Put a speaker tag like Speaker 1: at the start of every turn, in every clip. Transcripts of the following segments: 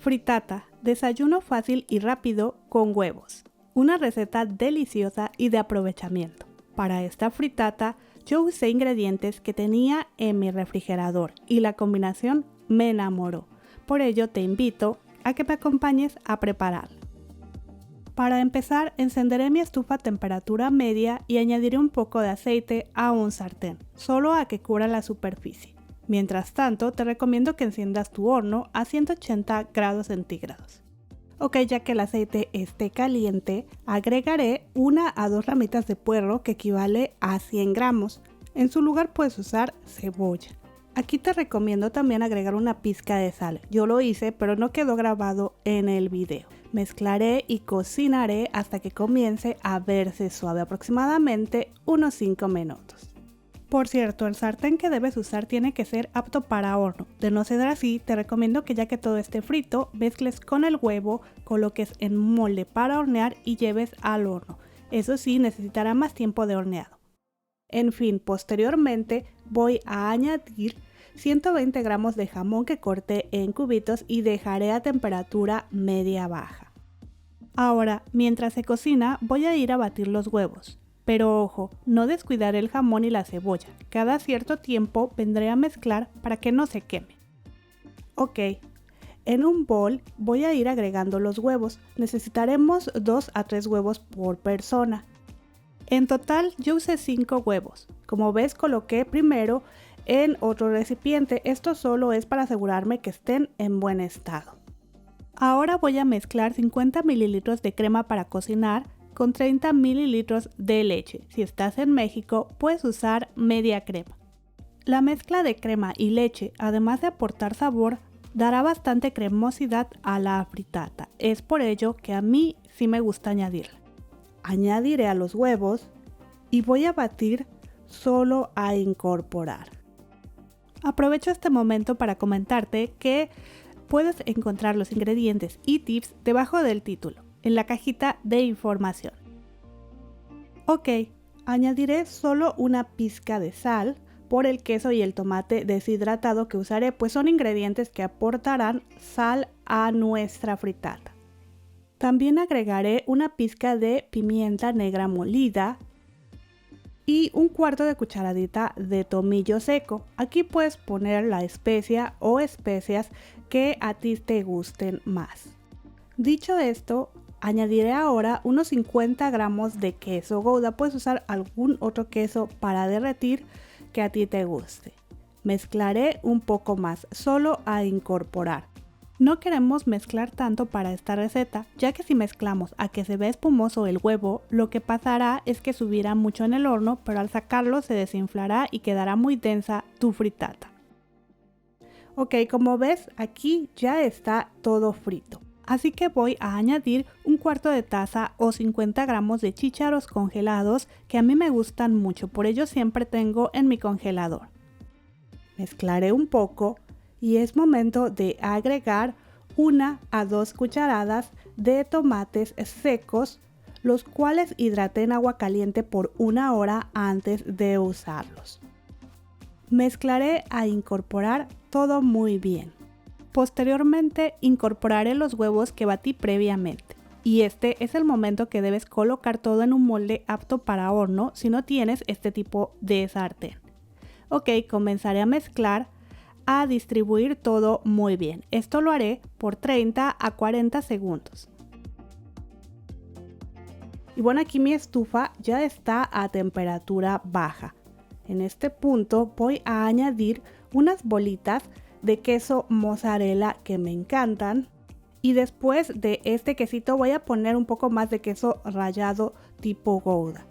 Speaker 1: Frittata, desayuno fácil y rápido con huevos. Una receta deliciosa y de aprovechamiento. Para esta frittata yo usé ingredientes que tenía en mi refrigerador y la combinación me enamoró. Por ello te invito a que me acompañes a prepararla. Para empezar, encenderé mi estufa a temperatura media y añadiré un poco de aceite a un sartén, solo a que cubra la superficie. Mientras tanto, te recomiendo que enciendas tu horno a 180 grados centígrados. Ok, ya que el aceite esté caliente, agregaré 1 a 2 ramitas de puerro que equivale a 100 gramos. En su lugar puedes usar cebolla. Aquí te recomiendo también agregar una pizca de sal. Yo lo hice, pero no quedó grabado en el video. Mezclaré y cocinaré hasta que comience a verse suave, aproximadamente unos 5 minutos. Por cierto, el sartén que debes usar tiene que ser apto para horno. De no ser así, te recomiendo que ya que todo esté frito, mezcles con el huevo, coloques en molde para hornear y lleves al horno. Eso sí, necesitará más tiempo de horneado. En fin, posteriormente voy a añadir 120 gramos de jamón que corté en cubitos y dejaré a temperatura media-baja. Ahora, mientras se cocina, voy a ir a batir los huevos. Pero ojo, no descuidar el jamón y la cebolla. Cada cierto tiempo vendré a mezclar para que no se queme. Ok, en un bol voy a ir agregando los huevos. Necesitaremos 2 a 3 huevos por persona. En total yo usé 5 huevos. Como ves, coloqué primero en otro recipiente. Esto solo es para asegurarme que estén en buen estado. Ahora voy a mezclar 50 mililitros de crema para cocinar con 30 mililitros de leche. Si estás en México, puedes usar media crema. La mezcla de crema y leche, además de aportar sabor, dará bastante cremosidad a la frittata. Es por ello que a mí sí me gusta añadirla. Añadiré a los huevos y voy a batir solo a incorporar. Aprovecho este momento para comentarte que puedes encontrar los ingredientes y tips debajo del título, en la cajita de información. Ok, añadiré solo una pizca de sal por el queso y el tomate deshidratado que usaré, pues son ingredientes que aportarán sal a nuestra frittata. También agregaré una pizca de pimienta negra molida y un cuarto de cucharadita de tomillo seco. Aquí puedes poner la especia o especias que a ti te gusten más. Dicho esto, añadiré ahora unos 50 gramos de queso Gouda. Puedes usar algún otro queso para derretir que a ti te guste. Mezclaré un poco más, solo a incorporar. No queremos mezclar tanto para esta receta, ya que si mezclamos a que se vea espumoso el huevo, lo que pasará es que subirá mucho en el horno, pero al sacarlo se desinflará y quedará muy densa tu frittata. Ok, como ves, aquí ya está todo frito. Así que voy a añadir un cuarto de taza o 50 gramos de chícharos congelados que a mí me gustan mucho, por ello siempre tengo en mi congelador. Mezclaré un poco y es momento de agregar 1 a 2 cucharadas de tomates secos, los cuales hidraté en agua caliente por 1 hora antes de usarlos. Mezclaré a incorporar todo muy bien. Posteriormente incorporaré los huevos que batí previamente. Y este es el momento que debes colocar todo en un molde apto para horno si no tienes este tipo de sartén. Ok, comenzaré a mezclar, a distribuir todo muy bien. Esto lo haré por 30 a 40 segundos. Y bueno, aquí mi estufa ya está a temperatura baja. En este punto voy a añadir unas bolitas de queso mozzarella que me encantan. Y después de este quesito voy a poner un poco más de queso rallado tipo Gouda.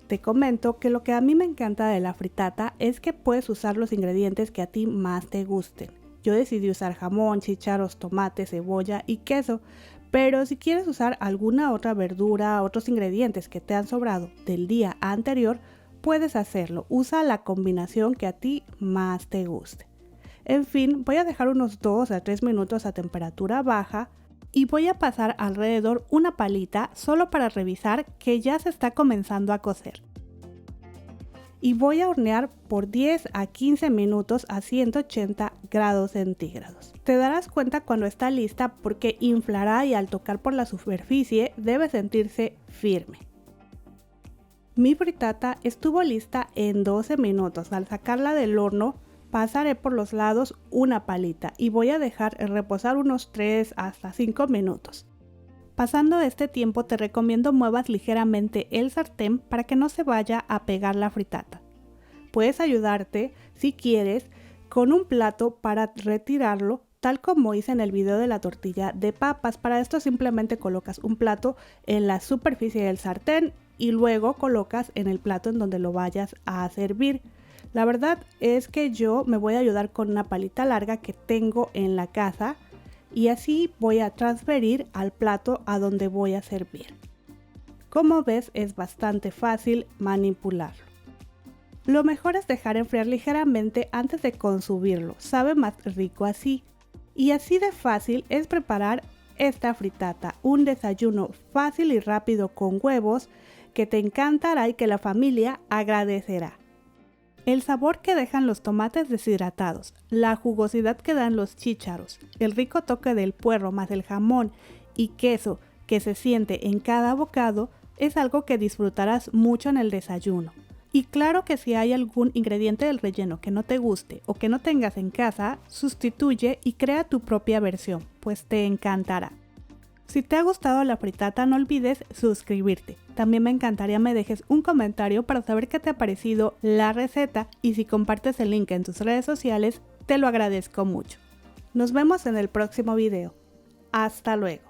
Speaker 1: Te comento que lo que a mí me encanta de la frittata es que puedes usar los ingredientes que a ti más te gusten. Yo decidí usar jamón, chícharos, tomate, cebolla y queso, pero si quieres usar alguna otra verdura, otros ingredientes que te han sobrado del día anterior, puedes hacerlo. Usa la combinación que a ti más te guste. En fin, voy a dejar unos 2 a 3 minutos a temperatura baja y voy a pasar alrededor una palita solo para revisar que ya se está comenzando a cocer. y voy a hornear por 10 a 15 minutos a 180 grados centígrados. Te darás cuenta cuando está lista porque inflará y al tocar por la superficie debe sentirse firme. Mi frittata estuvo lista en 12 minutos. Al sacarla del horno pasaré por los lados una palita y voy a dejar reposar unos 3 hasta 5 minutos. Pasando este tiempo te recomiendo muevas ligeramente el sartén para que no se vaya a pegar la frittata. Puedes ayudarte, si quieres, con un plato para retirarlo, tal como hice en el video de la tortilla de papas. Para esto simplemente colocas un plato en la superficie del sartén y luego colocas en el plato en donde lo vayas a servir. La verdad es que yo me voy a ayudar con una palita larga que tengo en la casa y así voy a transferir al plato a donde voy a servir. Como ves, es bastante fácil manipularlo. Lo mejor es dejar enfriar ligeramente antes de consumirlo, sabe más rico así. Y así de fácil es preparar esta frittata, un desayuno fácil y rápido con huevos que te encantará y que la familia agradecerá. El sabor que dejan los tomates deshidratados, la jugosidad que dan los chícharos, el rico toque del puerro más el jamón y queso que se siente en cada bocado es algo que disfrutarás mucho en el desayuno. Y claro que si hay algún ingrediente del relleno que no te guste o que no tengas en casa, sustituye y crea tu propia versión, pues te encantará. Si te ha gustado la frittata, no olvides suscribirte. También me encantaría me dejes un comentario para saber qué te ha parecido la receta y si compartes el link en tus redes sociales, te lo agradezco mucho. Nos vemos en el próximo video. Hasta luego.